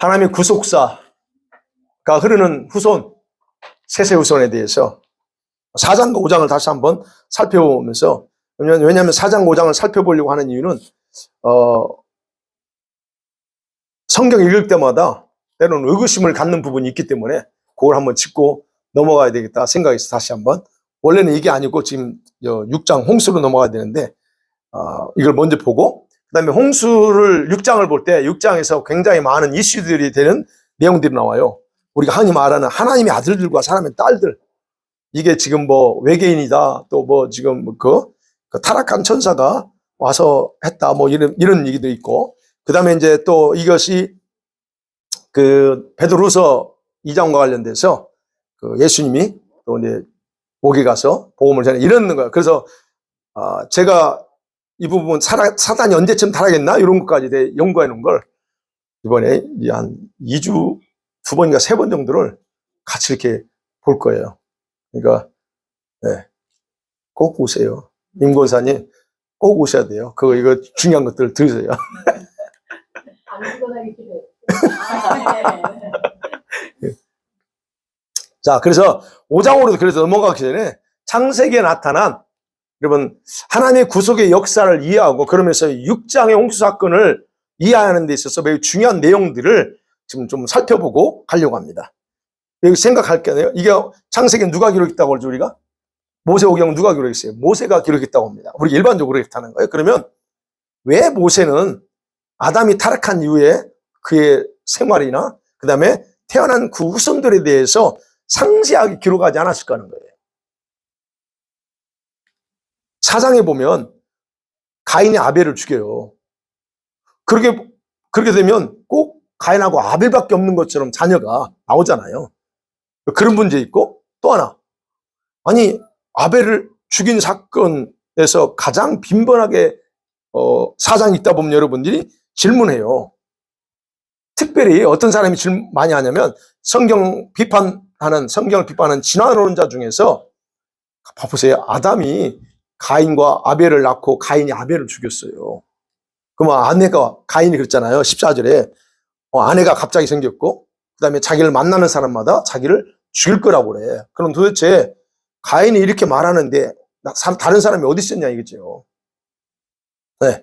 하나님의 구속사가 흐르는 후손, 셋의 후손에 대해서 4장과 5장을 다시 한번 살펴보면서, 왜냐하면 4장, 5장을 살펴보려고 하는 이유는 성경 읽을 때마다 때로는 의구심을 갖는 부분이 있기 때문에 그걸 한번 짚고 넘어가야 되겠다 생각해서 다시 한번, 원래는 이게 아니고 지금 6장 홍수로 넘어가야 되는데 이걸 먼저 보고, 그 다음에 홍수를 6장을 볼 때 6장에서 굉장히 많은 이슈들이 되는 내용들이 나와요. 우리가 흔히 말하는 하나님의 아들들과 사람의 딸들, 이게 지금 뭐 외계인이다, 또 뭐 지금 그 타락한 천사가 와서 했다, 뭐 이런 얘기도 있고, 그 다음에 이제 또 이것이 그 베드로서 2장과 관련돼서 그 예수님이 또 이제 목에 가서 복음을 전해 이러는 거예요. 그래서 제가 이 부분 사단이 언제쯤 타락했나 이런 것까지 연구해 놓은 걸 이번에 한 2주 2번인가 3번 정도를 같이 이렇게 볼 거예요. 그러니까 네, 꼭 오세요. 임 권사님 꼭 오셔야 돼요. 이거 중요한 것들 들으세요. 자, 그래서 5장으로도 그래서 넘어가기 전에 창세기에 나타난, 여러분, 하나님의 구속의 역사를 이해하고, 그러면서 6장의 홍수 사건을 이해하는 데 있어서 매우 중요한 내용들을 지금 좀 살펴보고 가려고 합니다. 여기 생각할 게 아니에요. 이게 창세기에 누가 기록했다고 하죠, 우리가? 모세오경 누가 기록했어요? 모세가 기록했다고 합니다. 우리 일반적으로 그렇다는 거예요. 그러면 왜 모세는 아담이 타락한 이후에 그의 생활이나 그 다음에 태어난 그 후손들에 대해서 상세하게 기록하지 않았을까 하는 거예요. 4장에 보면 가인이 아벨을 죽여요. 그렇게 되면 꼭 가인하고 아벨밖에 없는 것처럼 자녀가 나오잖아요. 그런 문제 있고, 또 하나, 아니 아벨을 죽인 사건에서 가장 빈번하게 4장이 있다 보면 여러분들이 질문해요. 특별히 어떤 사람이 질문 많이 하냐면 성경을 비판하는 진화론자 중에서 봐보세요. 아담이 가인과 아벨을 낳고 가인이 아벨을 죽였어요. 그러면 가인이 그랬잖아요. 14절에 아내가 갑자기 생겼고 그 다음에 자기를 만나는 사람마다 자기를 죽일 거라고 그래. 그럼 도대체 가인이 이렇게 말하는데 다른 사람이 어디 있었냐 이거죠. 네.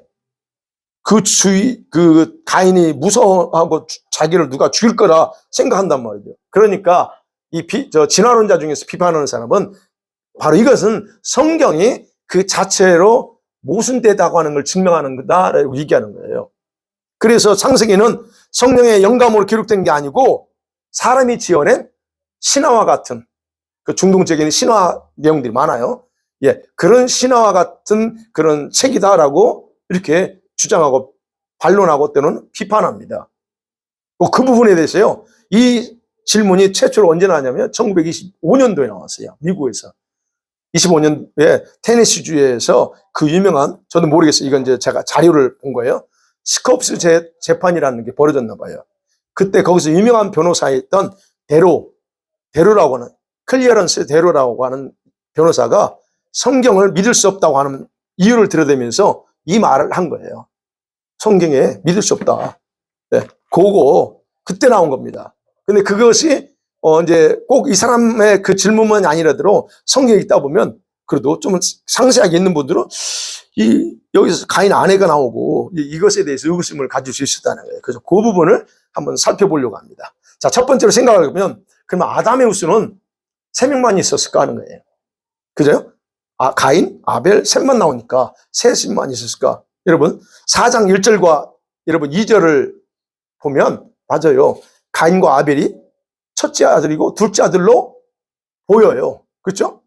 그 가인이 무서워하고 자기를 누가 죽일 거라 생각한단 말이죠. 그러니까 진화론자 중에서 비판하는 사람은 바로 이것은 성경이 그 자체로 모순되다고 하는 걸 증명하는 거다라고 얘기하는 거예요. 그래서 창세기는 성령의 영감으로 기록된 게 아니고 사람이 지어낸 신화와 같은, 그 중동적인 신화 내용들이 많아요. 예, 그런 신화와 같은 그런 책이다라고 이렇게 주장하고 반론하고 때는 비판합니다. 그 부분에 대해서요, 이 질문이 최초로 언제 나왔냐면 1925년도에 나왔어요. 미국에서. 25년도에 테네시주에서 그 유명한, 저도 모르겠어요. 이건 이제 제가 자료를 본 거예요. 스콥스 재판이라는 게 벌어졌나 봐요. 그때 거기서 유명한 변호사였던 데로라고 하는, 클리어런스 데로라고 하는 변호사가 성경을 믿을 수 없다고 하는 이유를 들어대면서 이 말을 한 거예요. 성경에 믿을 수 없다. 네, 그때 나온 겁니다. 근데 그것이 이제 꼭 이 사람의 그 질문만이 아니라도 성경에 있다 보면 그래도 좀 상세하게 있는 분들은 여기서 가인 아내가 나오고 이것에 대해서 의구심을 가질 수 있었다는 거예요. 그래서 그 부분을 한번 살펴보려고 합니다. 자, 첫 번째로 생각을 해보면 그러면 아담의 후손은 3명만 있었을까 하는 거예요. 그죠? 가인, 아벨, 셋만 나오니까 셋만 있었을까? 여러분 4장 1절과 여러분 2절을 보면 맞아요. 가인과 아벨이 첫째 아들이고 둘째 아들로 보여요. 그렇죠?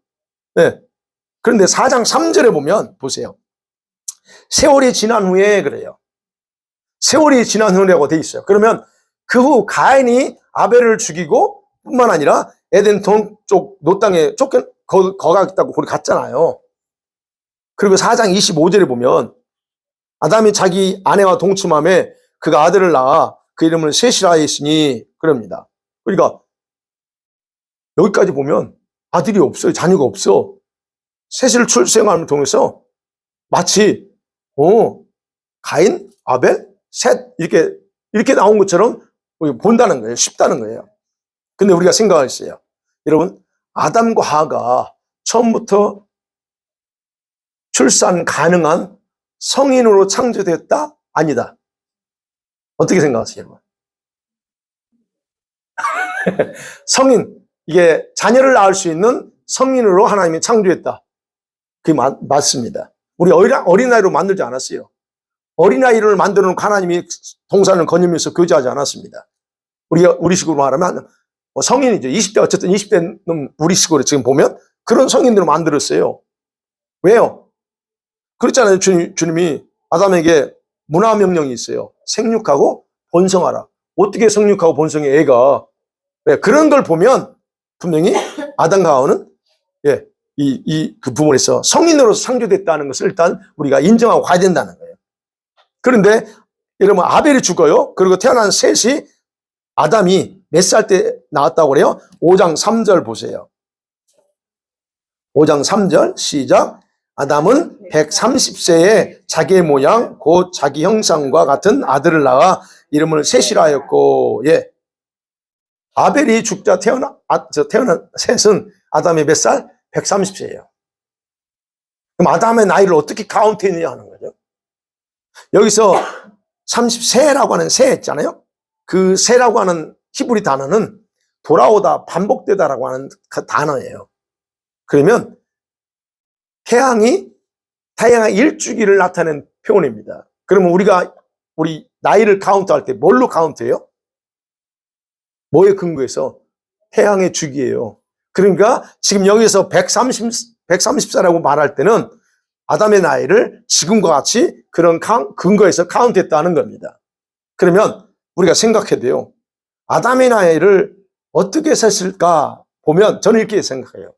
네. 그런데 4장 3절에 보면 보세요. 세월이 지난 후에 그래요. 세월이 지난 후라고 돼 있어요. 그러면 그 후 가인이 아벨을 죽이고 뿐만 아니라 에덴 동쪽 노땅에 거가겠다고 거기 갔잖아요. 그리고 4장 25절에 보면 아담이 자기 아내와 동침함에 그가 아들을 낳아 그 이름을 셋이라 했으니 그럽니다. 그러니까 여기까지 보면 아들이 없어요. 자녀가 없어. 셋을 출생함을 통해서 마치 가인, 아벨, 셋 이렇게 나온 것처럼 본다는 거예요. 쉽다는 거예요. 근데 우리가 생각했어요. 여러분, 아담과 하와가 처음부터 출산 가능한 성인으로 창조됐다? 아니다. 어떻게 생각하세요, 여러분? 성인, 이게 자녀를 낳을 수 있는 성인으로 하나님이 창조했다. 그게 맞습니다. 우리 어린아이로 만들지 않았어요. 어린아이를 만들어 놓고 하나님이 동산을 거닐면서 교제하지 않았습니다. 우리식으로 말하면 성인이죠. 20대, 어쨌든 20대는 우리식으로 지금 보면 그런 성인들을 만들었어요. 왜요? 그렇잖아요. 주님이 아담에게 문화명령이 있어요. 생육하고 번성하라. 어떻게 생육하고 번성해, 애가. 네, 그런 걸 보면 분명히 아담과 하와는 그 부분에서 성인으로서 창조됐다는 것을 일단 우리가 인정하고 가야 된다는 거예요. 그런데 여러분, 아벨이 죽어요. 그리고 태어난 셋이 아담이 몇 살 때 나왔다고 그래요? 5장 3절 보세요. 5장 3절 시작. 아담은 130세에 자기의 모양 곧 자기 형상과 같은 아들을 낳아 이름을 셋이라 하였고, 아벨이 죽자 태어난 셋은 아담이 몇 살? 130세예요. 그럼 아담의 나이를 어떻게 카운트했느냐 하는 거죠. 여기서 30세라고 하는 세 있잖아요. 그 세라고 하는 히브리 단어는 돌아오다, 반복되다라고 하는 그 단어예요. 그러면 태양의 일주기를 나타낸 표현입니다. 그러면 우리 나이를 카운트할 때 뭘로 카운트해요? 뭐에 근거해서? 태양의 주기예요. 그러니까 지금 여기서 130세라고 말할 때는 아담의 나이를 지금과 같이 그런 근거에서 카운트했다는 겁니다. 그러면 우리가 생각해야 돼요. 아담의 나이를 어떻게 셌을까 보면 저는 이렇게 생각해요.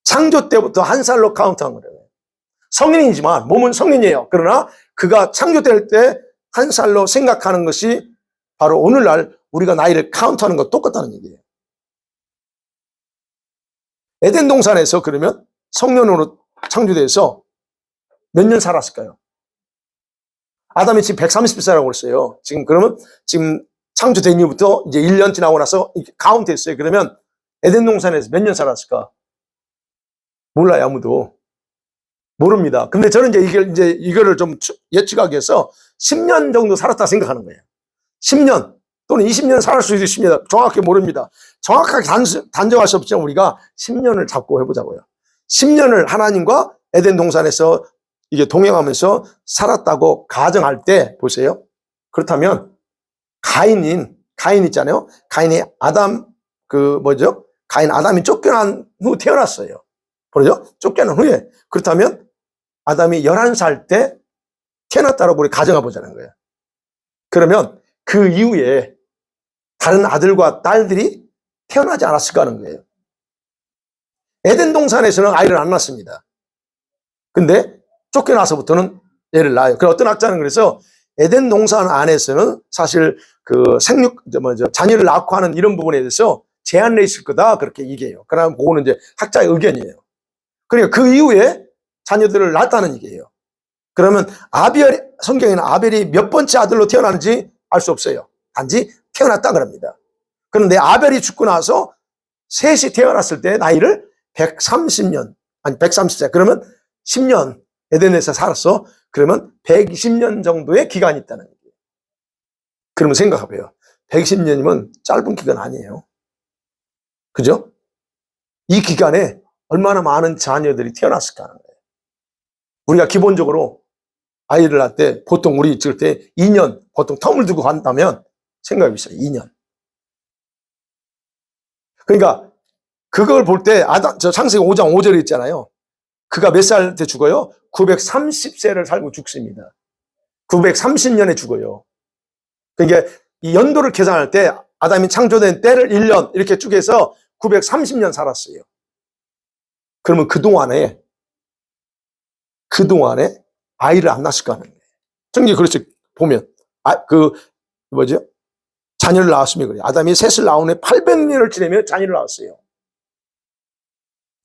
창조 때부터 한 살로 카운트한 거예요. 성인이지만 몸은 성인이에요. 그러나 그가 창조될 때 한 살로 생각하는 것이 바로 오늘날 우리가 나이를 카운트하는 것 똑같다는 얘기예요. 에덴 동산에서 그러면 성년으로 창조돼서 몇 년 살았을까요? 아담이 지금 130세라고 그랬어요. 그러면 창조된 이후부터 이제 1년 지나고 나서 카운트 했어요. 그러면 에덴 동산에서 몇 년 살았을까? 몰라요, 아무도. 모릅니다. 근데 저는 이거를 좀 예측하기 위해서 10년 정도 살았다 생각하는 거예요. 10년 또는 20년 살 수도 있습니다. 정확히 모릅니다. 정확하게 단정할 수 없지만 우리가 10년을 잡고 해보자고요. 10년을 하나님과 에덴 동산에서 이게 동행하면서 살았다고 가정할 때 보세요. 그렇다면 가인 있잖아요. 가인이 아담이 쫓겨난 후 태어났어요. 그러죠? 쫓겨난 후에. 그렇다면 아담이 11살 때 태어났다고 우리 가정해 보자는 거예요. 그러면 그 이후에 다른 아들과 딸들이 태어나지 않았을까 하는 거예요. 에덴 동산에서는 아이를 안 낳습니다. 근데 쫓겨나서부터는 애를 낳아요. 어떤 학자는 그래서 에덴 동산 안에서는 사실 자녀를 낳고 하는 이런 부분에 대해서 제한돼 있을 거다. 그렇게 얘기해요. 그러면 그거는 이제 학자의 의견이에요. 그러니까 그 이후에 자녀들을 낳았다는 얘기예요. 그러면 성경에는 아벨이 몇 번째 아들로 태어나는지 알 수 없어요. 단지 태어났다 그럽니다. 그런데 아벨이 죽고 나서 셋이 태어났을 때 나이를 130세. 그러면 10년 에덴에서 살았어. 그러면 120년 정도의 기간이 있다는 얘기예요. 그러면 생각해봐요. 120년이면 짧은 기간 아니에요. 그죠? 이 기간에 얼마나 많은 자녀들이 태어났을까 하는 거예요. 우리가 기본적으로 아이를 낳을 때 보통 우리 찍을 때 2년 보통 텀을 두고 간다면 생각해 보세요. 2년. 그러니까 그걸 볼 때 창세기 5장 5절에 있잖아요. 그가 몇 살 때 죽어요? 930세를 살고 죽습니다. 930년에 죽어요. 그러니까 이 연도를 계산할 때 아담이 창조된 때를 1년 이렇게 쭉 해서 930년 살았어요. 그러면 그동안에 아이를 안 낳았을까 하는 거예요. 성경이 그렇지 보면 자녀를 낳았으면 그래요. 아담이 셋을 낳은 후에 800년을 지내며 자녀를 낳았어요.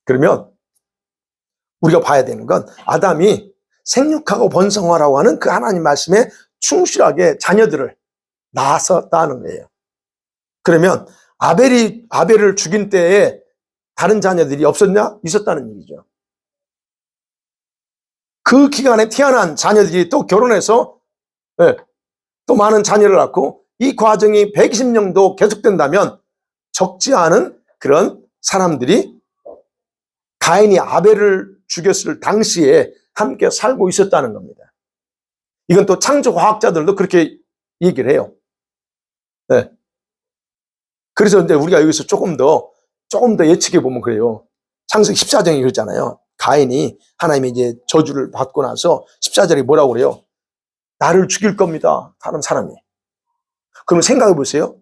그러면 우리가 봐야 되는 건 아담이 생육하고 번성하라고 하는 그 하나님 말씀에 충실하게 자녀들을 낳았었다는 거예요. 그러면 아벨을 죽인 때에 다른 자녀들이 없었냐? 있었다는 얘기죠. 그 기간에 태어난 자녀들이 또 결혼해서 또 많은 자녀를 낳고 이 과정이 120년도 계속된다면 적지 않은 그런 사람들이 가인이 아벨을 죽였을 당시에 함께 살고 있었다는 겁니다. 이건 또 창조과학자들도 그렇게 얘기를 해요. 네. 그래서 이제 우리가 여기서 조금 더 예측해 보면 그래요. 창세기 14장이 그랬잖아요. 가인이 하나님이 이제 저주를 받고 나서 14절에 뭐라고 그래요? 나를 죽일 겁니다. 다른 사람이. 그럼 생각해 보세요.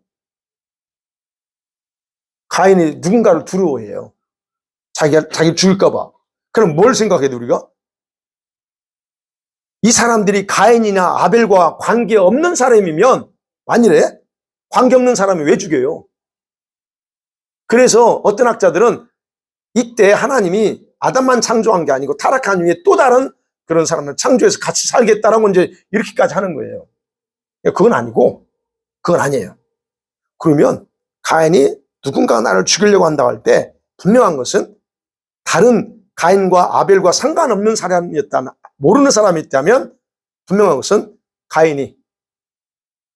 가인이 누군가를 두려워해요. 자기 죽일까 봐. 그럼 뭘 생각해야 돼 우리가? 이 사람들이 가인이나 아벨과 관계없는 사람이면 만일에 관계없는 사람이 왜 죽여요? 그래서 어떤 학자들은 이때 하나님이 아담만 창조한 게 아니고 타락한 후에 또 다른 그런 사람을 창조해서 같이 살겠다라고 이제 이렇게까지 하는 거예요. 그건 아니고, 그건 아니에요. 그러면 가인이 누군가 나를 죽이려고 한다고 할 때 분명한 것은 다른 가인과 아벨과 상관없는 사람이었다면, 모르는 사람이 있다면 분명한 것은 가인이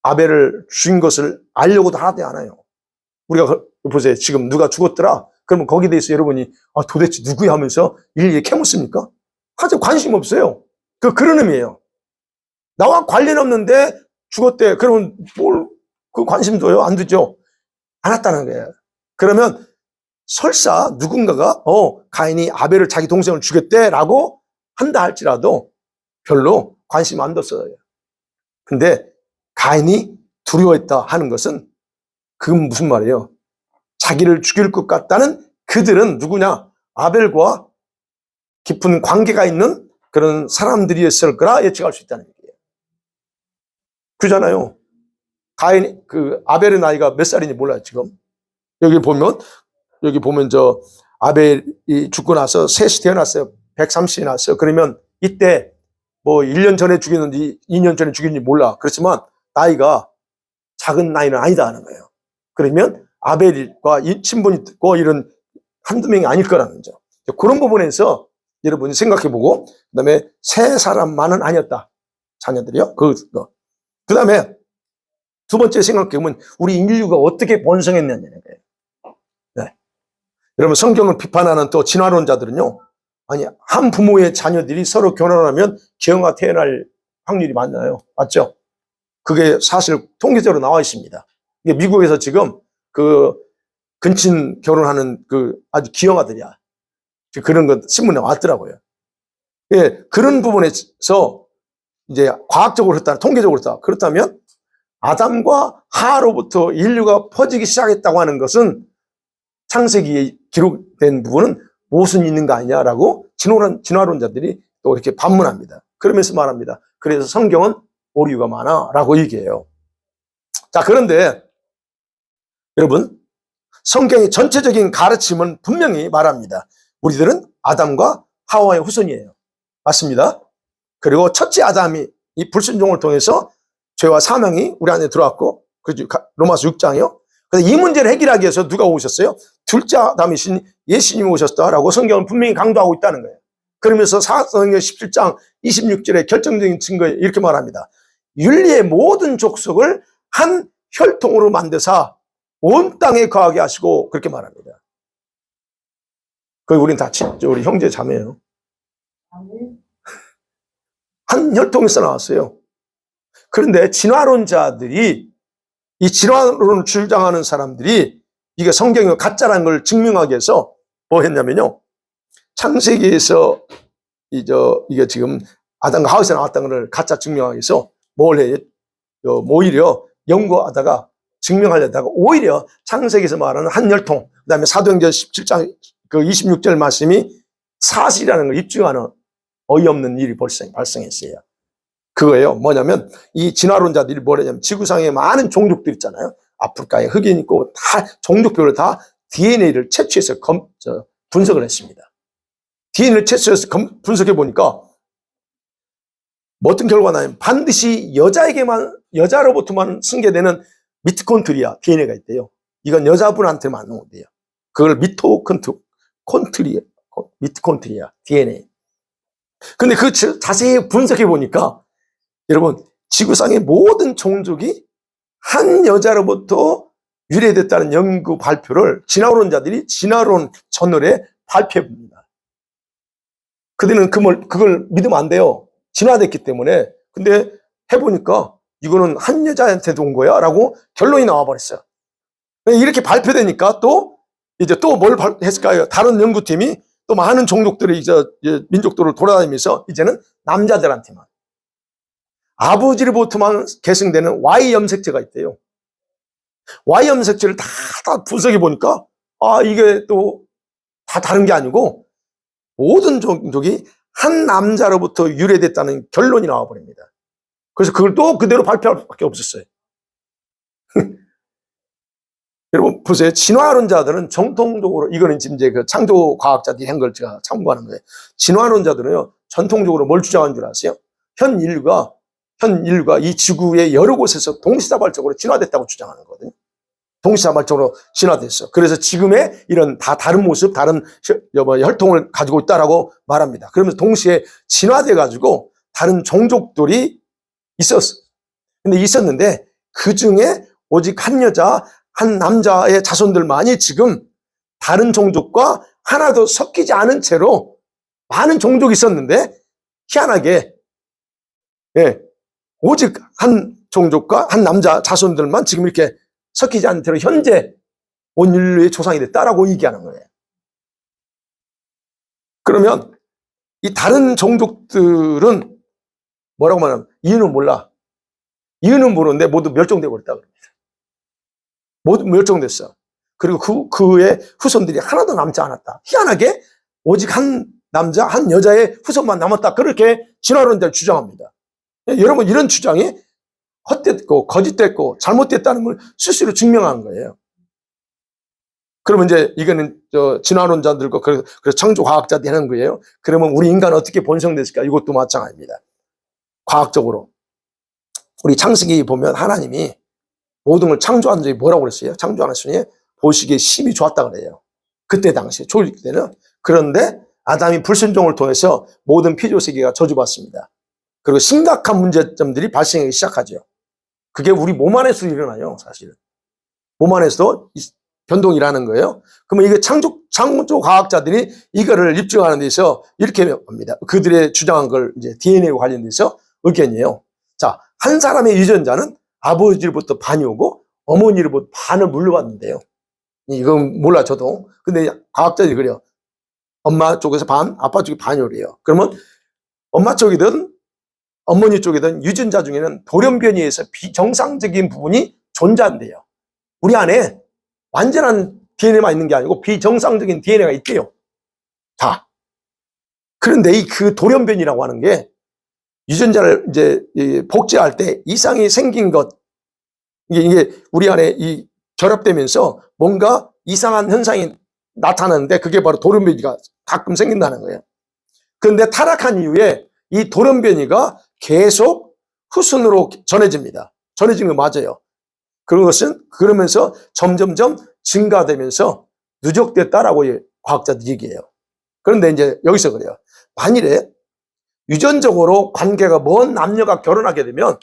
아벨을 죽인 것을 알려고도 하지 않아요. 우리가 보세요. 지금 누가 죽었더라? 그러면 거기에 대해서 여러분이 도대체 누구야 하면서 일일이 캐묻습니까? 하여튼 관심 없어요. 그런 의미예요. 나와 관련 없는데 죽었대. 그러면 그 관심 둬요? 안 두죠? 안 왔다는 거예요. 그러면 설사 누군가가 가인이 아벨을 자기 동생을 죽였대라고 한다 할지라도 별로 관심 안 뒀어요. 근데 가인이 두려워했다 하는 것은 그건 무슨 말이에요? 자기를 죽일 것 같다는 그들은 누구냐? 아벨과 깊은 관계가 있는 그런 사람들이었을 거라 예측할 수 있다는 얘기예요. 그잖아요. 아벨의 나이가 몇 살인지 몰라요, 지금. 여기 보면 아벨이 죽고 나서 셋이 태어났어요. 130이 났어요. 그러면 이때 뭐 1년 전에 죽였는지 2년 전에 죽였는지 몰라. 그렇지만 나이가 작은 나이는 아니다 하는 거예요. 그러면 아벨과 친분이 있고 이런 한두 명이 아닐 거라는 거죠. 그런 부분에서 여러분이 생각해보고, 그 다음에 세 사람만은 아니었다. 자녀들이요. 그 다음에 두 번째 생각해보면 우리 인류가 어떻게 번성했느냐는 거예요. 네. 여러분 성경을 비판하는 또 진화론자들은요, 아니 한 부모의 자녀들이 서로 결혼하면 기형아 태어날 확률이 많나요? 맞죠? 그게 사실 통계적으로 나와 있습니다. 이게 미국에서 지금 그 근친 결혼하는 그 아주 기형아들이야. 그런 거 신문에 왔더라고요. 예, 그런 부분에서 이제 과학적으로 통계적으로 그렇다면 아담과 하로부터 인류가 퍼지기 시작했다고 하는 것은 창세기에 기록된 부분은 무슨 있는 거 아니냐라고 진화론자들이 또 이렇게 반문합니다. 그러면서 말합니다. 그래서 성경은 오류가 많아라고 얘기해요. 자, 그런데 여러분, 성경의 전체적인 가르침은 분명히 말합니다. 우리들은 아담과 하와의 후손이에요. 맞습니다. 그리고 첫째 아담이 이 불순종을 통해서 죄와 사망이 우리 안에 들어왔고, 그렇죠. 로마서 6장이요. 그래서 이 문제를 해결하기 위해서 누가 오셨어요? 둘째 아담이신 예수님이 오셨다라고 성경은 분명히 강조하고 있다는 거예요. 그러면서 사도행전 17장 26절에 결정적인 증거에 이렇게 말합니다. 윤리의 모든 족속을 한 혈통으로 만드사 온 땅에 거하게 하시고, 그렇게 말합니다. 우리는 다 우리 형제 자매예요. 한 혈통에서 나왔어요. 그런데 진화론자들이, 이 진화론을 주장하는 사람들이 이게 성경이 가짜라는 걸 증명하기 위해서 뭐 했냐면요, 창세기에서 이게 지금 아담과 하와에서 나왔다는 걸 가짜 증명하기 위해서 뭘 해요? 오히려 연구하다가 증명하려다가 오히려 창세기에서 말하는 한 혈통, 그 다음에 사도행전 17장 그 26절 말씀이 사실이라는 걸 입증하는 어이없는 일이 발생했어요. 그거예요. 뭐냐면 이 진화론자들이 뭐냐면 지구상에 많은 종족들 있잖아요. 아프리카에 흑인 있고 다 종족별로 다 DNA를 채취해서 분석을 했습니다. DNA를 채취해서 분석해 보니까 어떤 결과가 나면 반드시 여자로부터만 승계되는 미토콘드리아 DNA가 있대요. 이건 여자분한테 맞는 건데요. 그걸 미토콘트리아 DNA. 근데 그 자세히 분석해 보니까 여러분, 지구상의 모든 종족이 한 여자로부터 유래됐다는 연구 발표를 진화론자들이 진화론 저널에 발표해 봅니다. 그들은 그걸 믿으면 안 돼요. 진화됐기 때문에. 근데 해보니까 이거는 한 여자한테도 온 거야 라고 결론이 나와버렸어요. 이렇게 발표되니까 또 뭘 했을까요? 다른 연구팀이 또 많은 종족들이 민족들을 돌아다니면서 이제는 남자들한테만, 아버지로부터만 계승되는 Y 염색체가 있대요. Y 염색체를 다 분석해 보니까 이게 또 다 다른 게 아니고 모든 종족이 한 남자로부터 유래됐다는 결론이 나와버립니다. 그래서 그걸 또 그대로 발표할 수밖에 없었어요. 여러분 보세요. 진화론자들은 정통적으로, 이거는 지금 이제 그 창조 과학자들이 한 걸 제가 참고하는 거예요. 진화론자들은요, 전통적으로 뭘 주장하는 줄 아세요? 현 인류가 이 지구의 여러 곳에서 동시다발적으로 진화됐다고 주장하는 거거든요. 동시다발적으로 진화됐어. 그래서 지금의 이런 다 다른 모습, 다른 혈통을 가지고 있다라고 말합니다. 그러면서 동시에 진화돼 가지고 다른 종족들이 있었어. 근데 있었는데 그 중에 오직 한 여자, 한 남자의 자손들만이 지금 다른 종족과 하나도 섞이지 않은 채로 많은 종족이 있었는데 희한하게 오직 한 종족과 한 남자 자손들만 지금 이렇게 섞이지 않은 채로 현재 온 인류의 조상이 됐다라고 얘기하는 거예요. 그러면 이 다른 종족들은 뭐라고 말하면 이유는 몰라. 이유는 모르는데 모두 멸종되고 있다 그럽니다. 모두 멸종됐어. 그리고 그의 후손들이 하나도 남지 않았다. 희한하게 오직 한 남자, 한 여자의 후손만 남았다. 그렇게 진화론자를 주장합니다. 여러분, 이런 주장이 헛됐고 거짓됐고 잘못됐다는 걸 스스로 증명한 거예요. 그러면 이제 이거는 진화론자들과 그래서 창조 과학자들이 하는 거예요. 그러면 우리 인간은 어떻게 번성됐을까? 이것도 마찬가지입니다. 과학적으로 우리 창세기 보면 하나님이 모든 걸 창조한 적이 뭐라고 그랬어요? 창조하시니 보시기에 심히 좋았다 그래요. 그때 당시에 초기 때는. 그런데 아담이 불순종을 통해서 모든 피조세계가 저주받습니다. 그리고 심각한 문제점들이 발생하기 시작하죠. 그게 우리 몸 안에서 일어나요, 사실은. 몸 안에서도 변동이 일어나는 거예요. 그러면 이게 창조 과학자들이 이거를 입증하는 데서 이렇게 합니다. 그들의 주장한 걸 이제 DNA와 관련돼서 의견이에요. 자, 한 사람의 유전자는 아버지로부터 반이 오고 어머니로부터 반을 물려받는데요. 이건 몰라 저도. 근데 과학자들이 그래요. 엄마 쪽에서 반, 아빠 쪽이 반이 오래요. 그러면 엄마 쪽이든 어머니 쪽이든 유전자 중에는 돌연변이에 의해서 비정상적인 부분이 존재한대요. 우리 안에 완전한 DNA만 있는 게 아니고 비정상적인 DNA가 있대요. 다. 그런데 그 돌연변이라고 하는 게 유전자를 이제 복제할 때 이상이 생긴 것, 이게 우리 안에 결합되면서 뭔가 이상한 현상이 나타나는데 그게 바로 돌연변이가 가끔 생긴다는 거예요. 그런데 타락한 이후에 이 돌연변이가 계속 후손으로 전해집니다. 전해지는 거 맞아요. 그것은 그러면서 점점점 증가되면서 누적됐다라고 과학자들이 얘기해요. 그런데 이제 여기서 그래요. 만일에 유전적으로 관계가 먼 남녀가 결혼하게 되면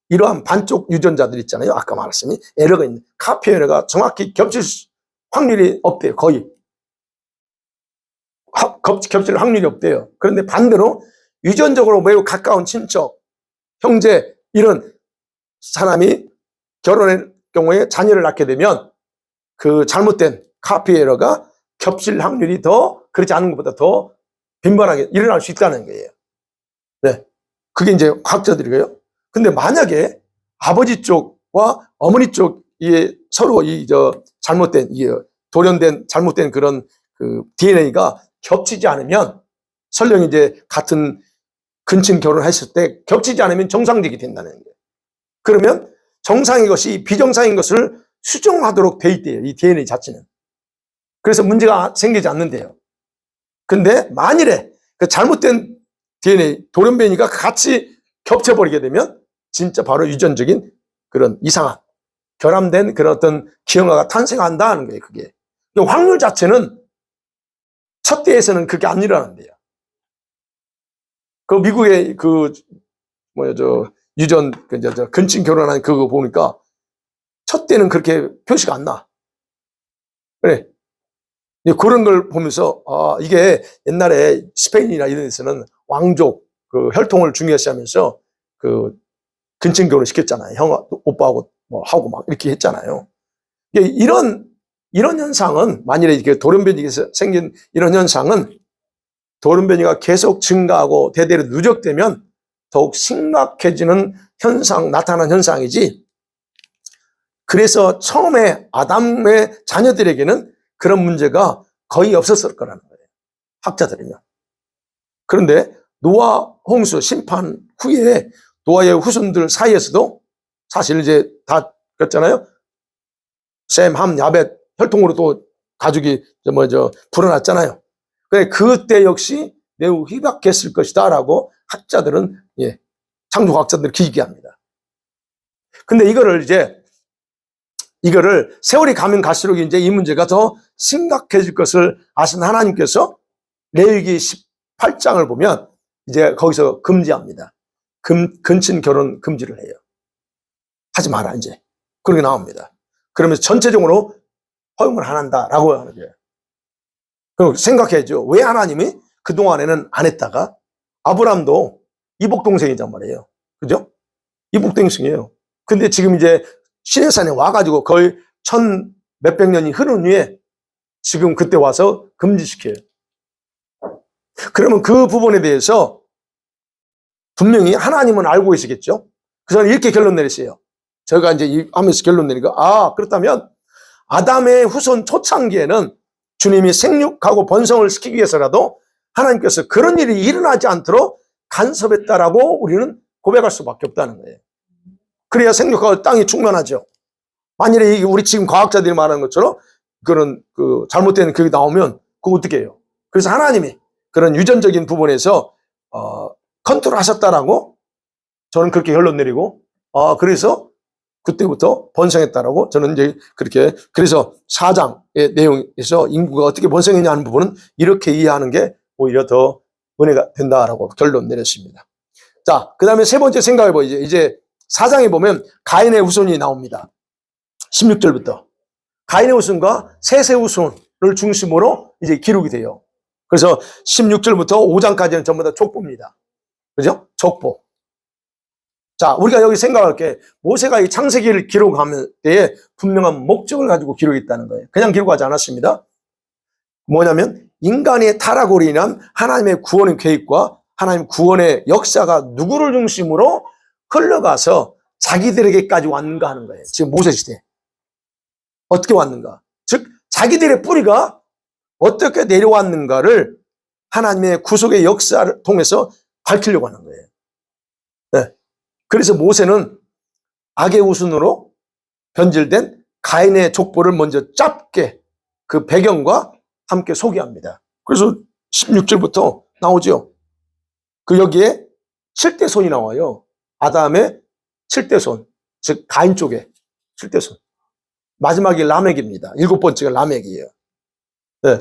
이러한 반쪽 유전자들 있잖아요. 아까 말했으니 에러가 있는 카피 에러가 정확히 겹칠 확률이 없대요. 거의 겹칠 확률이 없대요. 그런데 반대로 유전적으로 매우 가까운 친척, 형제 이런 사람이 결혼할 경우에 자녀를 낳게 되면 그 잘못된 카피 에러가 겹칠 확률이 더 그렇지 않은 것보다 더 빈번하게 일어날 수 있다는 거예요. 네, 그게 이제 과학자들이고요. 근데 만약에 아버지 쪽과 어머니 쪽이 서로 잘못된 돌연된 잘못된 그런 그 DNA가 겹치지 않으면 설령 이제 같은 근친 결혼했을 때 겹치지 않으면 정상적이 된다는 거예요. 그러면 정상인 것이 비정상인 것을 수정하도록 돼 있대요. 이 DNA 자체는. 그래서 문제가 생기지 않는데요. 근데 만일에 그 잘못된 DNA, 돌연변이가 같이 겹쳐버리게 되면 진짜 바로 유전적인 그런 이상한 결함된 그런 어떤 기형아가 탄생한다는 거예요, 그게. 확률 자체는 첫 때에서는 그게 안 일어난대요. 그 미국의 유전, 근친 결혼한 그거 보니까 첫 때는 그렇게 표시가 안 나. 그래. 그런 걸 보면서, 이게 옛날에 스페인이나 이런 데서는 왕족, 혈통을 중요시 하면서 근친 결혼 시켰잖아요. 형, 오빠하고 하고 막 이렇게 했잖아요. 이런 현상은, 만일에 이렇게 돌연변이에서 생긴 이런 현상은 돌연변이가 계속 증가하고 대대로 누적되면 더욱 심각해지는 나타난 현상이지. 그래서 처음에 아담의 자녀들에게는 그런 문제가 거의 없었을 거라는 거예요, 학자들은요. 그런데 노아 홍수 심판 후에 노아의 후손들 사이에서도 사실 이제 다 그랬잖아요. 셈, 함, 야벳 혈통으로 또 가족이 불어났잖아요. 그때 역시 매우 희박했을 것이다라고 학자들은, 창조학자들은 기기합니다. 근데 이거를 세월이 가면 갈수록 이제 이 문제가 더 심각해질 것을 아신 하나님께서 레위기 18장을 보면 이제 거기서 금지합니다. 근친 결혼 금지를 해요. 하지 마라, 이제. 그렇게 나옵니다. 그러면서 전체적으로 허용을 안 한다라고 하는 거예요. 그럼 생각해야죠. 왜 하나님이 그동안에는 안 했다가, 아브람도 이복동생이란 말이에요. 그죠? 이복동생이에요. 근데 지금 이제 시내산에 와가지고 거의 1000몇백 년이 흐른 후에 지금 그때 와서 금지시켜요. 그러면 그 부분에 대해서 분명히 하나님은 알고 계시겠죠? 그래서 이렇게 결론 내리세요. 제가 이제 하면서 결론 내리니까, 그렇다면 아담의 후손 초창기에는 주님이 생육하고 번성을 시키기 위해서라도 하나님께서 그런 일이 일어나지 않도록 간섭했다라고 우리는 고백할 수밖에 없다는 거예요. 그래야 생육하고 땅이 충만하죠. 만일에 우리 지금 과학자들이 말하는 것처럼 그런 잘못된 그게 나오면 그거 어떻게 해요? 그래서 하나님이 그런 유전적인 부분에서 컨트롤 하셨다라고 저는 그렇게 결론 내리고, 그래서 그때부터 번성했다라고 저는 이제 그렇게, 그래서 4장의 내용에서 인구가 어떻게 번성했냐 하는 부분은 이렇게 이해하는 게 오히려 더 은혜가 된다라고 결론 내렸습니다. 자, 그 다음에 세 번째 생각해 보이죠. 이제 4장에 보면 가인의 후손이 나옵니다. 16절부터. 가인의 후손과 셋의 후손을 중심으로 이제 기록이 돼요. 그래서 16절부터 5장까지는 전부 다 족보입니다. 그죠? 족보. 자, 우리가 여기 생각할 게, 모세가 이 창세기를 기록하면 때에 분명한 목적을 가지고 기록했다는 거예요. 그냥 기록하지 않았습니다. 뭐냐면 인간의 타락으로 인한 하나님의 구원의 계획과 하나님 구원의 역사가 누구를 중심으로 흘러가서 자기들에게까지 왔는가 하는 거예요. 지금 모세 시대 어떻게 왔는가, 즉 자기들의 뿌리가 어떻게 내려왔는가를 하나님의 구속의 역사를 통해서 밝히려고 하는 거예요. 네. 그래서 모세는 악의 후손으로 변질된 가인의 족보를 먼저 짧게 그 배경과 함께 소개합니다. 그래서 16절부터 나오죠. 여기에 7대 손이 나와요. 아담의 7대 손, 즉 가인 쪽에 7대 손. 마지막이 라멕입니다. 7번째가 라멕이에요. 네.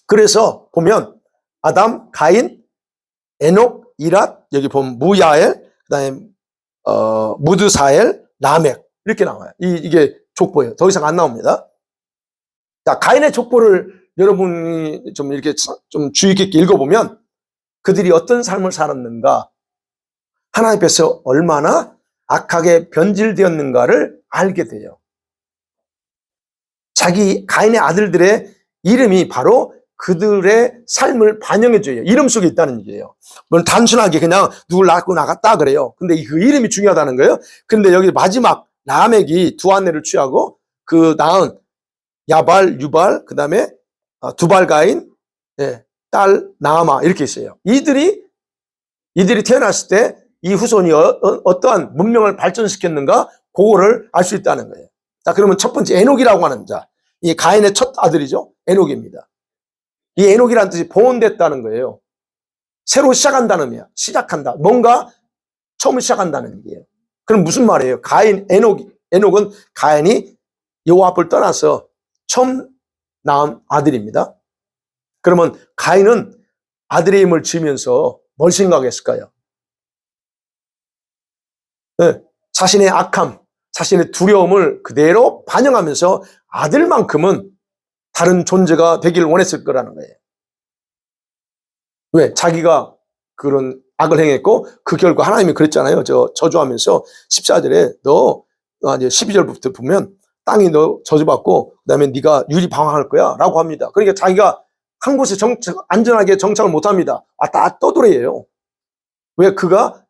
그래서 보면 아담, 가인, 에녹, 이랏, 여기 보면 무야엘, 그다음에 무드사엘, 라멕 이렇게 나와요. 이게 족보예요. 더 이상 안 나옵니다. 자, 가인의 족보를 여러분이 좀 이렇게 좀 주의 깊게 읽어보면 그들이 어떤 삶을 살았는가, 하나님 앞에서 얼마나 악하게 변질되었는가를 알게 돼요. 가인의 아들들의 이름이 바로 그들의 삶을 반영해줘요. 이름 속에 있다는 얘기예요. 물론 단순하게 그냥 누굴 낳고 나갔다 그래요. 근데 그 이름이 중요하다는 거예요. 근데 여기 마지막 라멕이 두 아내를 취하고 그 낳은 야발, 유발, 그 다음에 두발 가인, 딸 나아마 이렇게 있어요. 이들이 태어났을 때 이 후손이 어떠한 문명을 발전시켰는가, 그거를 알 수 있다는 거예요. 자, 그러면 첫 번째 에녹이라고 하는 자, 이 가인의 첫 아들이죠. 에녹입니다. 이 에녹이라는 뜻이 봉헌됐다는 거예요. 새로 시작한다는 의미야. 시작한다. 뭔가 처음 시작한다는 얘기예요. 그럼 무슨 말이에요? 가인, 에녹이 에녹은 가인이 여호와 앞을 떠나서 처음 낳은 아들입니다. 그러면 가인은 아들의 힘을 지으면서 뭘 생각했을까요? 네, 자신의 악함, 자신의 두려움을 그대로 반영하면서 아들만큼은 다른 존재가 되길 원했을 거라는 거예요. 왜? 자기가 그런 악을 행했고 그 결과 하나님이 그랬잖아요. 저주하면서 14절에 너 이제 12절부터 보면 땅이 너 저주받고 그다음에 네가 유리방황할 거야 라고 합니다. 그러니까 자기가 한 곳에 안전하게 정착을 못합니다. 왔다 떠돌아요. 왜? 그가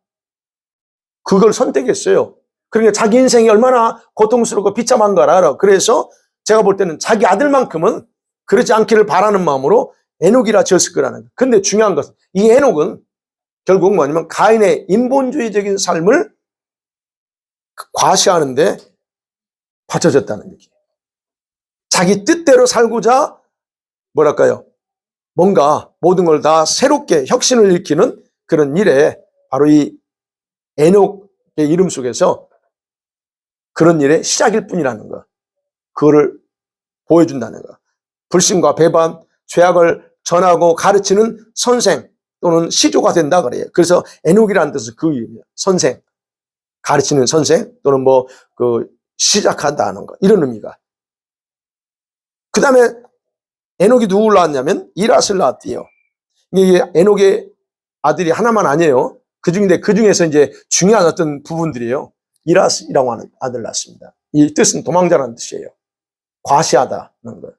그걸 선택했어요. 그러니까 자기 인생이 얼마나 고통스럽고 비참한가를 알아. 그래서 제가 볼 때는 자기 아들만큼은 그렇지 않기를 바라는 마음으로 에녹이라 지었을 거라는 거예요. 근데 중요한 것은 이 에녹은 결국 뭐냐면 가인의 인본주의적인 삶을 과시하는데 바쳐졌다는 얘기예요. 자기 뜻대로 살고자 뭐랄까요? 뭔가 모든 걸 다 새롭게 혁신을 일으키는 그런 일에 바로 이 에녹의 이름 속에서 그런 일의 시작일 뿐이라는 거. 그거를 보여준다는 거. 불신과 배반, 죄악을 전하고 가르치는 선생 또는 시조가 된다 그래요. 그래서 에녹이라는 뜻은 그 의미예요. 선생, 가르치는 선생 또는 시작한다는 거. 이런 의미가. 그 다음에 에녹이 누구를 낳았냐면 이랏을 낳았대요. 이게 에녹의 아들이 하나만 아니에요. 그 중에서 이제 중요한 어떤 부분들이에요. 이랏이라고 하는 아들을 낳았습니다. 이 뜻은 도망자라는 뜻이에요. 과시하다는 거.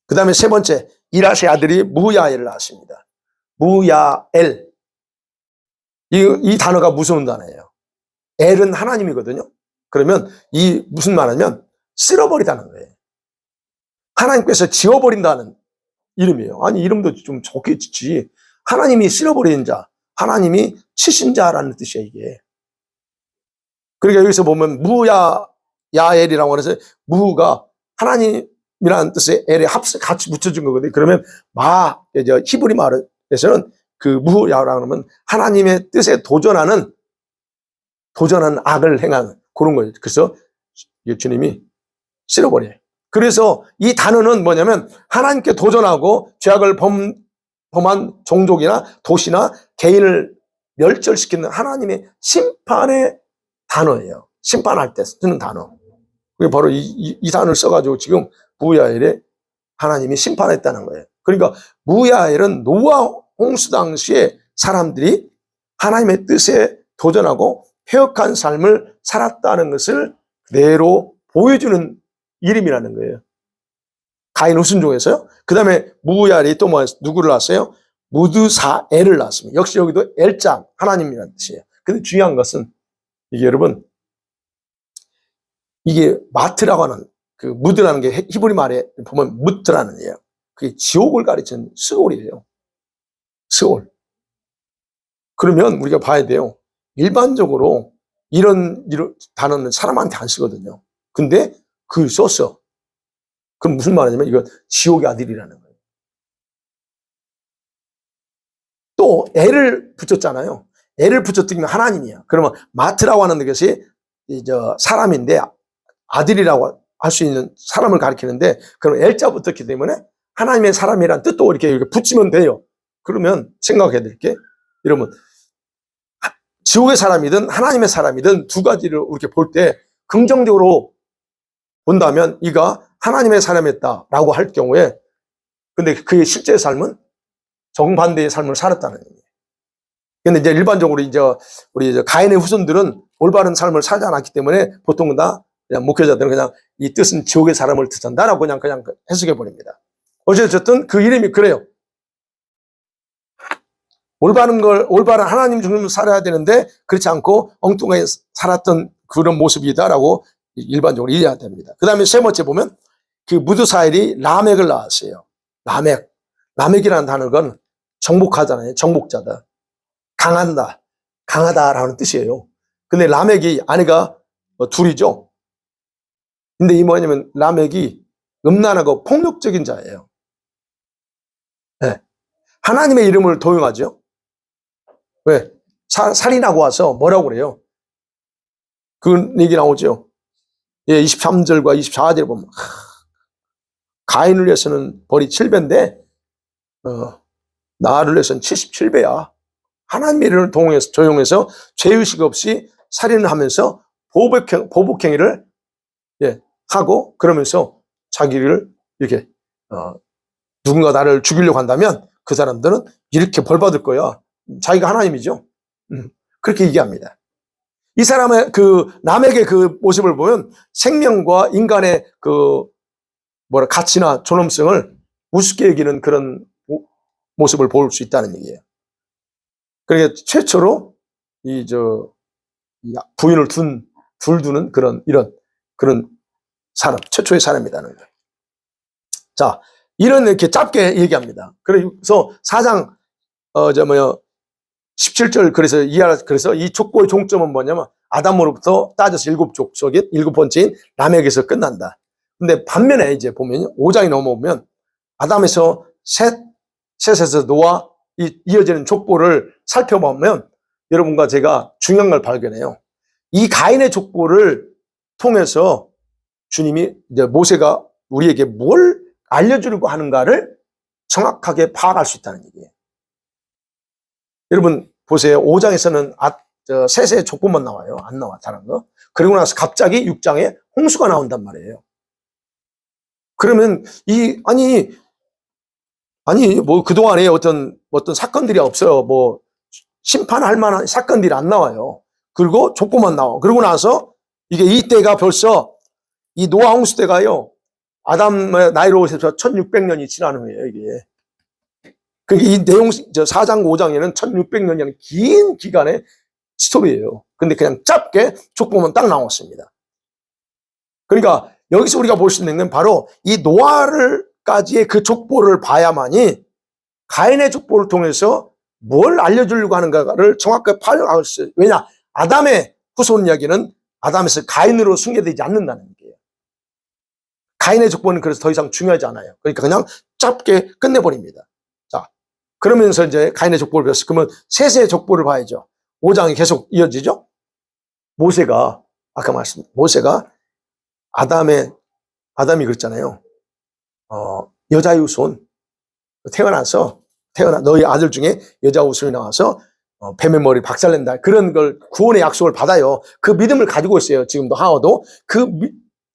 그 다음에 세 번째, 이랏의 아들이 무야엘을 낳았습니다. 무야엘. 이 단어가 무서운 단어예요. 엘은 하나님이거든요. 그러면 이 무슨 말하면 쓸어버리다는 거예요. 하나님께서 지워버린다는 이름이에요. 아니, 이름도 좀 좋게 짓지. 하나님이 쓸어버리는 자, 하나님이 치신 자라는 뜻이에요, 이게. 그러니까 여기서 보면 무야엘이라고 해서 무가 하나님이라는 뜻의 엘에 같이 붙여준 거거든요. 그러면 히브리 말에서는 그 무야라고 하면 하나님의 뜻에 도전하는 악을 행하는 그런 거예요. 그래서 주님이 쓸어버려요. 그래서 이 단어는 뭐냐면 하나님께 도전하고 죄악을 범한 종족이나 도시나 개인을 멸절시키는 하나님의 심판의 단어예요. 심판할 때 쓰는 단어. 그게 바로 이 단어를 써가지고 지금 무야엘에 하나님이 심판했다는 거예요. 그러니까 무야엘은 노아 홍수 당시에 사람들이 하나님의 뜻에 도전하고 회역한 삶을 살았다는 것을 그대로 보여주는 이름이라는 거예요. 가인 후손중에서요. 그 다음에 무야엘이 또 누구를 낳았어요? 무드사엘을 낳았습니다. 역시 여기도 엘장, 하나님이라는 뜻이에요. 근데 중요한 것은 이게 여러분, 이게 마트라고 하는 그 무드라는 게 히브리 말에 보면 무트라는 예요. 그게 지옥을 가리키는 스올이에요. 스올. 그러면 우리가 봐야 돼요. 일반적으로 이런 단어는 사람한테 안 쓰거든요. 근데 그걸 썼어. 그럼 무슨 말이냐면 이건 지옥의 아들이라는 거예요. 또 애를 붙였잖아요. 애를 붙였더니 하나님이야. 그러면 마트라고 하는 것이 사람인데 아들이라고 할 수 있는 사람을 가리키는데 그럼 엘자 붙었기 때문에 하나님의 사람이란 뜻도 이렇게 붙이면 돼요. 그러면 생각해야 될 게 여러분 지옥의 사람이든 하나님의 사람이든 두 가지를 이렇게 볼 때 긍정적으로 본다면 이가 하나님의 사람이었다라고 할 경우에 근데 그의 실제 삶은 정반대의 삶을 살았다는 얘기예요. 근데 이제 일반적으로 우리 가인의 후손들은 올바른 삶을 살지 않았기 때문에 보통은 다 그냥 목회자들은 그냥 이 뜻은 지옥의 사람을 뜻한다라고 그냥 해석해 버립니다. 어쨌든 그 이름이 그래요. 올바른 하나님 중심으로 살아야 되는데 그렇지 않고 엉뚱하게 살았던 그런 모습이다라고 일반적으로 이해해야 됩니다. 그 다음에 세 번째 보면 그 무드사엘이 라멕을 낳았어요. 라멕이라는 단어는 정복하잖아요. 정복자다. 강하다라는 뜻이에요. 근데 라멕이 아내가 둘이죠. 근데 이 뭐냐면 라멕이 음란하고 폭력적인 자예요. 네. 하나님의 이름을 도용하죠. 왜? 살인하고 와서 뭐라고 그래요? 그 얘기 나오죠. 예, 23절과 24절에 보면 가인을 위해서는 벌이 7배인데 나를 위해서는 77배야. 하나님의 이름을 동용해서 조용해서 죄의식 없이 살인을 하면서 보복행위를 예, 하고 그러면서 자기를 이렇게 누군가 나를 죽이려고 한다면 그 사람들은 이렇게 벌 받을 거야. 자기가 하나님이죠. 그렇게 얘기합니다. 이 사람의 그 남에게 그 모습을 보면 생명과 인간의 그 가치나 존엄성을 우습게 여기는 그런 모습을 볼 수 있다는 얘기예요. 그러니까 최초로 이 부인을 두는 그런 사람, 최초의 사람이라는 거예요. 자, 이렇게 짧게 얘기합니다. 그래서 4장 17절 그래서 이 족보의 종점은 뭐냐면 아담으로부터 따져서 7족속인 7번째인 람에게서 끝난다. 근데 반면에 이제 보면 5장이 넘어오면 아담에서 셋에서 노아 이어지는 족보를 살펴보면 여러분과 제가 중요한 걸 발견해요. 이 가인의 족보를 통해서 주님이 이제 모세가 우리에게 뭘 알려주려고 하는가를 정확하게 파악할 수 있다는 얘기예요. 여러분 보세요. 5장에서는 셋의 족보만 나와요. 안 나와 다른 거. 그리고 나서 갑자기 6장에 홍수가 나온단 말이에요. 그러면 뭐 그동안에 어떤 사건들이 없어요. 뭐 심판할 만한 사건들이 안 나와요. 그리고 족보만 나와. 그러고 나서 이때가 벌써 이 노아 홍수 때가요. 아담의 나이로 해서 1600년이 지난 후에요, 이게. 그러니까 이 내용 4장 5장에는 1600년이라는 긴 기간의 스토리예요. 근데 그냥 짧게 족보만 딱 나왔습니다. 그러니까 여기서 우리가 볼 수 있는 건 바로 이 노아를까지의 그 족보를 봐야만이 가인의 족보를 통해서 뭘 알려주려고 하는가를 정확하게 파악할 수 있어요. 왜냐? 아담의 후손 이야기는 아담에서 가인으로 승계되지 않는다는 얘기예요. 가인의 족보는 그래서 더 이상 중요하지 않아요. 그러니까 그냥 짧게 끝내버립니다. 자, 그러면서 이제 가인의 족보를 배웠어요. 그러면 셋의 족보를 봐야죠. 5장이 계속 이어지죠. 모세가 아까 모세가 아담이 그랬잖아요. 여자의 후손 너희 아들 중에 여자 후손이 나와서 뱀의 머리 박살낸다. 그런 걸 구원의 약속을 받아요. 그 믿음을 가지고 있어요. 지금도 하와도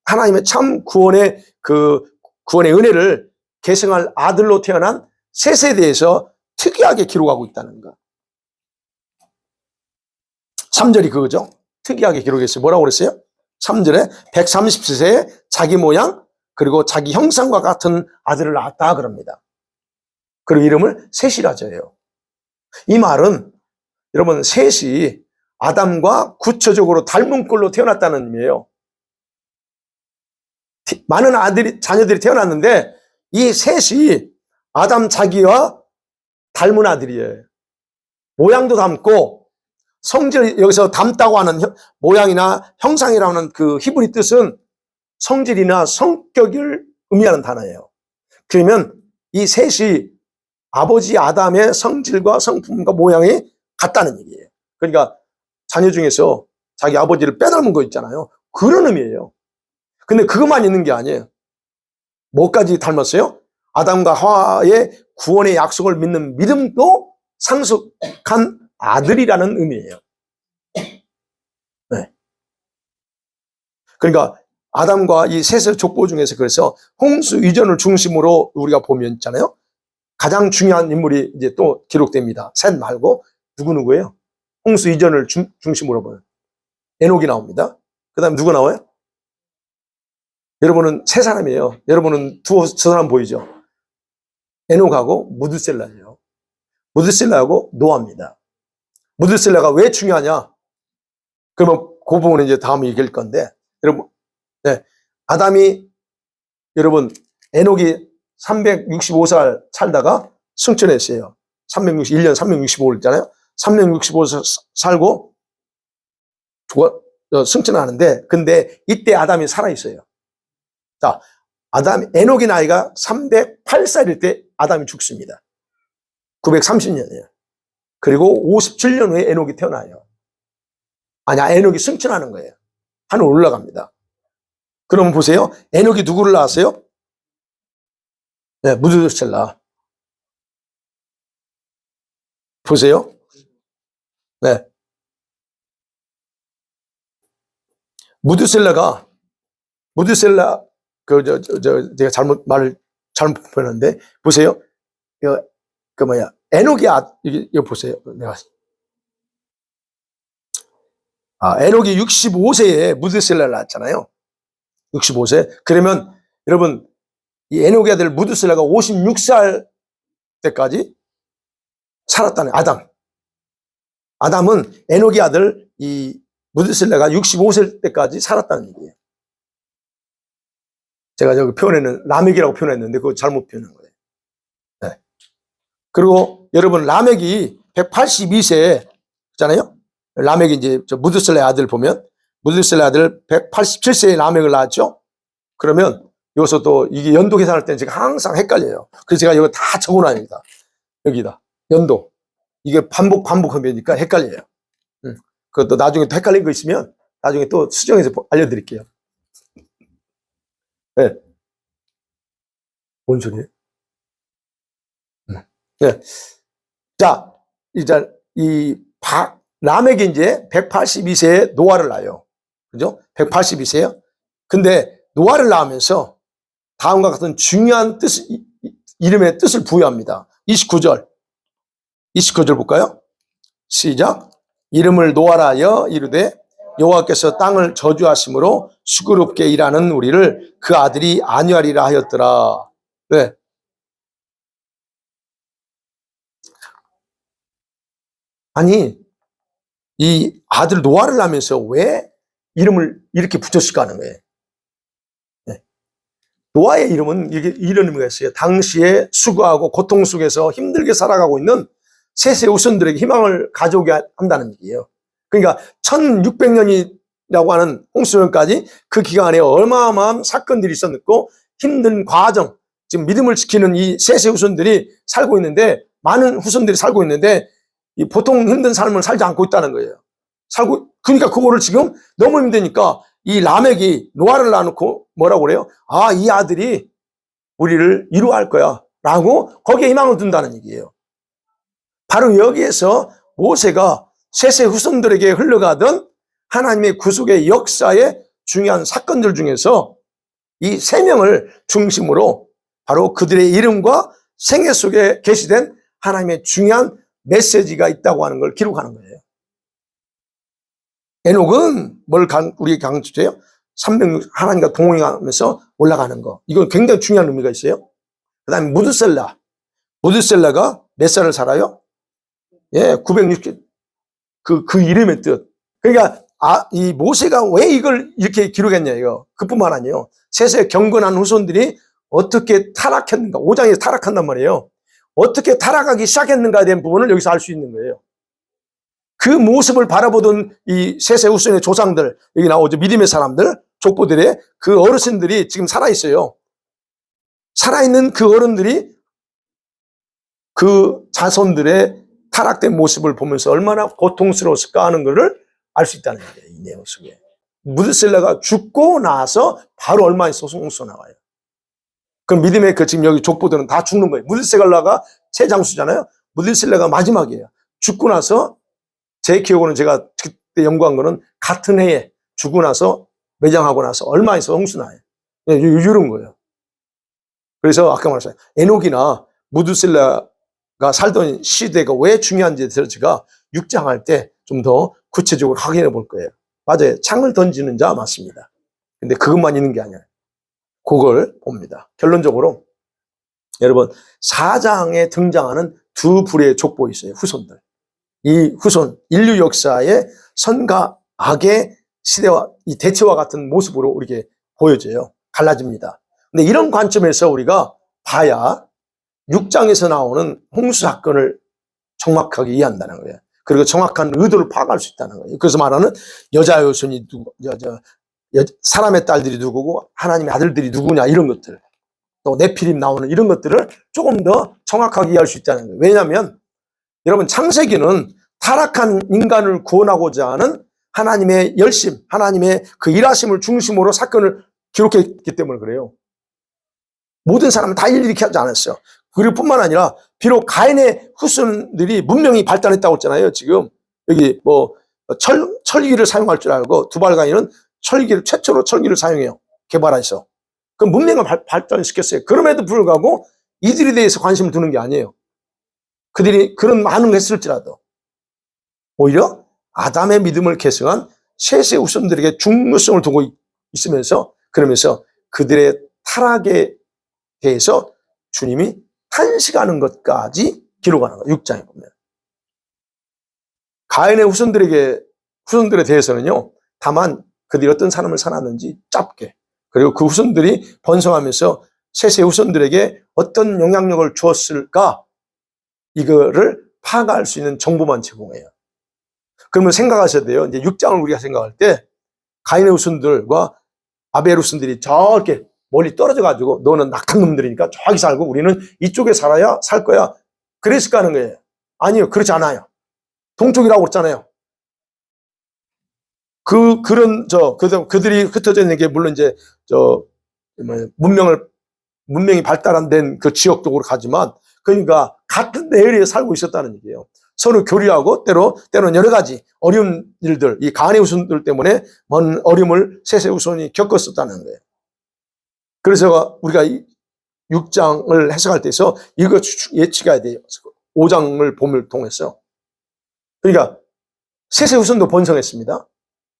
하나님의 참 구원의 은혜를 계승할 아들로 태어난 셋에 대해서 특이하게 기록하고 있다는 거. 3절이 그거죠. 특이하게 기록했어요. 뭐라고 그랬어요? 3절에 130세에 자기 모양 그리고 자기 형상과 같은 아들을 낳았다 그럽니다. 그리고 이름을 셋이라 져요. 이 말은 여러분 셋이 아담과 구체적으로 닮은 꼴로 태어났다는 의미예요. 많은 자녀들이 태어났는데 이 셋이 아담 자기와 닮은 아들이에요. 모양도 닮고 성질, 여기서 닮다고 하는 모양이나 형상이라는 그 히브리 뜻은 성질이나 성격을 의미하는 단어예요. 그러면 이 셋이 아버지 아담의 성질과 성품과 모양이 같다는 얘기예요. 그러니까 자녀 중에서 자기 아버지를 빼닮은 거 있잖아요. 그런 의미예요. 근데 그것만 있는 게 아니에요. 뭐까지 닮았어요? 아담과 하와의 구원의 약속을 믿는 믿음도 상속한 아들이라는 의미예요. 네. 그러니까 아담과 이 셋의 족보 중에서 그래서 홍수 이전을 중심으로 우리가 보면 있잖아요. 가장 중요한 인물이 이제 또 기록됩니다. 셋 말고 누구예요? 홍수 이전을 중심으로 보면 에녹이 나옵니다. 그 다음에 누구 나와요? 여러분은 세 사람이에요. 여러분은 두 사람 보이죠? 에녹하고 무드셀라예요. 무드셀라하고 노아입니다. 무드셀라가 왜 중요하냐? 그러면 그 부분은 이제 다음에 얘기할 건데, 여러분, 네. 여러분, 에녹이 365살 살다가 승천했어요. 1년 365일 있잖아요. 365살 살고 승천하는데, 근데 이때 아담이 살아있어요. 자, 에녹의 나이가 308살일 때 아담이 죽습니다. 930년이에요. 그리고 57년 후에 에녹이 태어나요. 에녹이 승천하는 거예요. 하늘 올라갑니다. 그럼 보세요. 에녹이 누구를 낳았어요? 네, 무드셀라. 보세요. 네. 무드셀라, 제가 말을 잘못 표현했는데, 보세요. 에녹이 이거 보세요. 에녹이 65세에 무드셀라를 낳았잖아요. 65세. 그러면 여러분, 이 에녹의 아들 무드셀라가 56살 때까지 살았다는 아담은 에녹의 아들 이 무드셀라가 65세 때까지 살았다는 얘기예요. 제가 저기 표현에는 라멕이라고 표현했는데 그거 잘못 표현한 거예요. 네. 그리고 여러분 라멕이 182세잖아요. 라멕이 이제 무드셀라의 아들 보면 무드셀라 아들 187세에 라멕을 낳았죠. 그러면 여기서 또 이게 연도 계산할 때는 제가 항상 헷갈려요. 그래서 제가 이거 다 적어놔야니다. 여기다 연도 이게 반복하면 되니까 헷갈려요. 그것도 나중에 또 헷갈린 거 있으면 나중에 또 수정해서 알려드릴게요. 네. 뭔 소리예요? 네. 자, 이제 라멕이 이제 182세에 노아를 낳아요. 그죠? 182세요. 근데 노아를 낳으면서 다음과 같은 중요한 이름의 뜻을 부여합니다. 29절 볼까요? 시작. 이름을 노아라 하여 이르되 여호와께서 땅을 저주하심으로 수고롭게 일하는 우리를 그 아들이 안위하리라 하였더라. 네. 아니, 이 아들 노아를 낳으면서 왜 이름을 이렇게 붙였을까 하는 거예요. 네. 노아의 이름은 이런 의미가 있어요. 당시에 수고하고 고통 속에서 힘들게 살아가고 있는 셋의 후손들에게 희망을 가져오게 한다는 얘기예요. 그러니까 1600년이라고 하는 홍수년까지 그 기간에 어마어마한 사건들이 있었고 힘든 과정, 지금 믿음을 지키는 이 셋의 후손들이 살고 있는데 많은 후손들이 살고 있는데 이 보통 힘든 삶을 살지 않고 있다는 거예요. 그러니까 그거를 지금 너무 힘드니까 이 라멕이 노아를 낳아놓고 뭐라고 그래요? 이 아들이 우리를 이루할 거야 라고 거기에 희망을 둔다는 얘기예요. 바로 여기에서 모세가 셋의 후손들에게 흘러가던 하나님의 구속의 역사의 중요한 사건들 중에서 이 세 명을 중심으로 바로 그들의 이름과 생애 속에 게시된 하나님의 중요한 메시지가 있다고 하는 걸 기록하는 거예요. 에녹은 우리에게 강조해요? 360 하나님과 동행하면서 올라가는 거. 이건 굉장히 중요한 의미가 있어요. 그 다음에 무드셀라가 몇 살을 살아요? 예, 960. 그 이름의 뜻. 그러니까, 이 모세가 왜 이걸 이렇게 기록했냐, 이거. 그뿐만 아니에요. 셋의 경건한 후손들이 어떻게 타락했는가. 5장에서 타락한단 말이에요. 어떻게 타락하기 시작했는가에 대한 부분을 여기서 알 수 있는 거예요. 그 모습을 바라보던 이 셋의 후손의 조상들, 여기 나오죠. 믿음의 사람들, 족보들의 그 어르신들이 지금 살아있어요. 살아있는 그 어른들이 그 자손들의 타락된 모습을 보면서 얼마나 고통스러웠을까 하는 것을 알 수 있다는 거예요. 이 내용 속에. 무드셀라가 죽고 나서 바로 얼마 있어서 홍수 나와요. 그럼 믿음의 지금 여기 족보들은 다 죽는 거예요. 무드셀라가 최장수잖아요. 무드셀라가 마지막이에요. 죽고 나서 제 기억으로는 제가 그때 연구한 거는 같은 해에 죽고 나서 매장하고 나서 얼마 있어 홍수 나요. 이런 거예요. 그래서 아까 말했어요. 에녹이나 무드셀라가 살던 시대가 왜 중요한지에 대해서 제가 6장 할 때 좀 더 구체적으로 확인해 볼 거예요. 맞아요. 창을 던지는 자 맞습니다. 근데 그것만 있는 게 아니에요. 그걸 봅니다. 결론적으로 여러분 4장에 등장하는 두 부류의 족보 있어요. 후손들. 이 후손, 인류 역사의 선과 악의 시대와 이 대체와 같은 모습으로 우리에게 보여져요. 갈라집니다. 근데 이런 관점에서 우리가 봐야 6장에서 나오는 홍수 사건을 정확하게 이해한다는 거예요. 그리고 정확한 의도를 파악할 수 있다는 거예요. 그래서 말하는 여자의 후손이 누구, 사람의 딸들이 누구고 하나님의 아들들이 누구냐 이런 것들, 또 네피림 나오는 이런 것들을 조금 더 정확하게 이해할 수 있다는 거예요. 왜냐하면 여러분 창세기는 타락한 인간을 구원하고자 하는 하나님의 열심, 하나님의 그 일하심을 중심으로 사건을 기록했기 때문에 그래요. 모든 사람은 다 일일이 하지 않았어요. 그리고 뿐만 아니라 비록 가인의 후손들이 문명이 발달했다고 했잖아요. 지금 여기 뭐 철기를 사용할 줄 알고 두발가인은 최초로 철기를 사용해요. 개발해서. 그 문명을 발전시켰어요. 그럼에도 불구하고 이들에 대해서 관심을 두는 게 아니에요. 그들이 그런 많은 했을지라도 오히려 아담의 믿음을 계승한 셋의 후손들에게 중요성을 두고 있으면서 그러면서 그들의 타락에 대해서 주님이 탄식하는 것까지 기록하는 거예요. 6장에 보면. 가인의 후손들에 대해서는요, 다만 그들이 어떤 삶을 살았는지 짧게, 그리고 그 후손들이 번성하면서 셋의 후손들에게 어떤 영향력을 주었을까, 이거를 파악할 수 있는 정보만 제공해요. 그러면 생각하셔야 돼요. 이제 6장을 우리가 생각할 때 가인의 후손들과 아벨 후손들이 저렇게 멀리 떨어져가지고 너는 낙한 놈들이니까 저기 살고 우리는 이쪽에 살아야 살 거야. 그랬을까 하는 거예요. 아니요, 그렇지 않아요. 동쪽이라고 했잖아요. 그들이 흩어져 있는 게 물론 이제 문명이 발달한 그 지역 쪽으로 가지만 그러니까 같은 내리에 살고 있었다는 얘기예요. 서로 교류하고 때로는 여러 가지 어려운 일들, 이 가인의 후손들 때문에 먼 어려움을 셋의 후손이 겪었었다는 거예요. 그래서 우리가 6장을 해석할 때에서 이거 예측해야 돼요. 5장을 봄을 통해서. 그러니까 셋의 후손도 번성했습니다.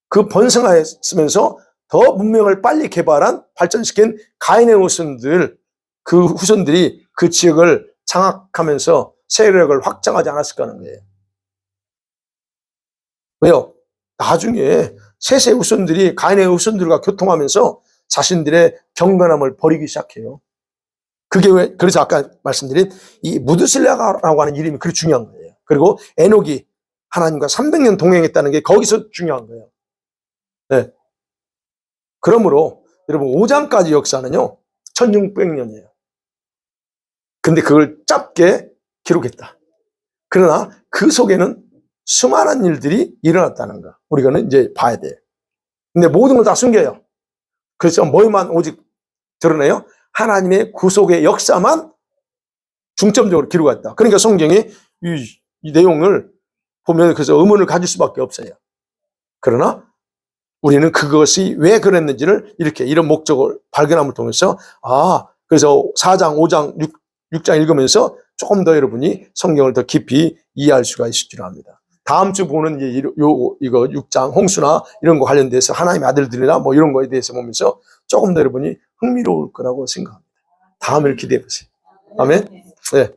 그 번성했으면서 더 문명을 빨리 개발한 발전시킨 가인의 후손들, 그 후손들이 그 지역을 장악하면서 세력을 확장하지 않았을까 하는 거예요. 왜요? 나중에 셋의 후손들이 가인의 후손들과 교통하면서 자신들의 경건함을 버리기 시작해요. 그게 왜, 그래서 아까 말씀드린 이 무드실라가라고 하는 이름이 그렇게 중요한 거예요. 그리고 에녹이 하나님과 300년 동행했다는 게 거기서 중요한 거예요. 네. 그러므로 여러분 5장까지 역사는요 1600년이에요. 근데 그걸 짧게 기록했다. 그러나 그 속에는 수많은 일들이 일어났다는 거 우리가는 이제 봐야 돼요. 근데 모든 걸 다 숨겨요. 그래서 뭐만 오직 드러내요? 하나님의 구속의 역사만 중점적으로 기록했다. 그러니까 성경이 이 내용을 보면 그래서 의문을 가질 수밖에 없어요. 그러나 우리는 그것이 왜 그랬는지를 이런 목적을 발견함을 통해서 그래서 4장, 5장, 6장 읽으면서 조금 더 여러분이 성경을 더 깊이 이해할 수가 있을 줄 압니다. 다음 주 보는 이거 6장 홍수나 이런 거 관련돼서 하나님의 아들들이나 뭐 이런 거에 대해서 보면서 조금 더 여러분이 흥미로울 거라고 생각합니다. 다음을 기대해 보세요. 아멘. 네.